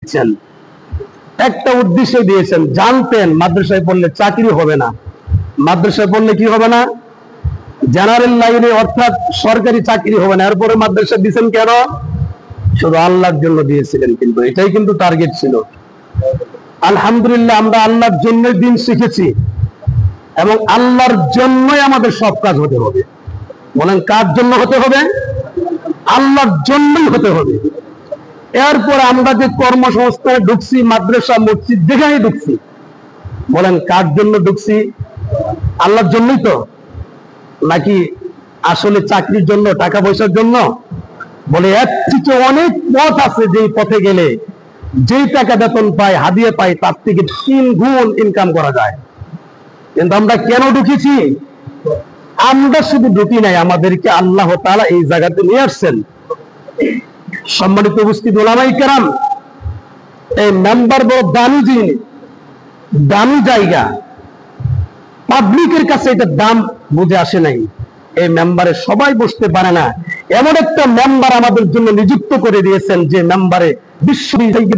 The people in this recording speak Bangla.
দিয়েছেন, একটা উদ্দেশ্যে দিয়েছেন, জানতেন মাদ্রাসায় পড়লে চাকরি হবে না। মাদ্রাসায় পড়লে কি হবে না? জেনারেল লাইনে অর্থাৎ সরকারি চাকরি হবে না। এরপরে মাদ্রাসা দিয়েছেন কেন? শুধু আল্লাহর জন্য দিয়েছিলেন, কিন্তু এটাই কিন্তু টার্গেট ছিল। আলহামদুলিল্লাহ, আমরা আল্লাহর জন্য দিন শিখেছি এবং আল্লাহর জন্যই আমাদের সব কাজ হতে হবে। বলেন, কার জন্য হতে হবে? আল্লাহর জন্যই হতে হবে। এরপর আমরা যে কর্মসংস্থানে ঢুকছি, মাদ্রাসা মসজিদ যেখানে ঢুকছি, বলেন কার জন্য ঢুকছি? আল্লাহর জন্যই তো, নাকি আসলে চাকরির জন্য, টাকা পয়সার জন্য? বলে এক থেকে অনেক পথ আছে, যেই পথে গেলে যেই টাকা বেতন পাই, হাদিয়া পাই, তার থেকে 3 গুণ ইনকাম করা যায়। কিন্তু আমরা কেন ঢুকেছি? আমরা শুধু ঢুকি নাই, আমাদেরকে আল্লাহ তাআলা এই জায়গাতে নিয়ে আসছেন। সম্মানিত উপস্থিত ওলামায়ে কেরাম, এই মেম্বার বড় দামি জিনিস, দামি জায়গা। পাবলিকের কাছে এটা দাম বুঝে আসে নাই। এই মেম্বারে সবাই বসতে পারে না। এমন একটা মেম্বার আমাদের জন্য নিযুক্ত করে দিয়েছেন, যে মেম্বারে বিশ্ববিদ্যালয়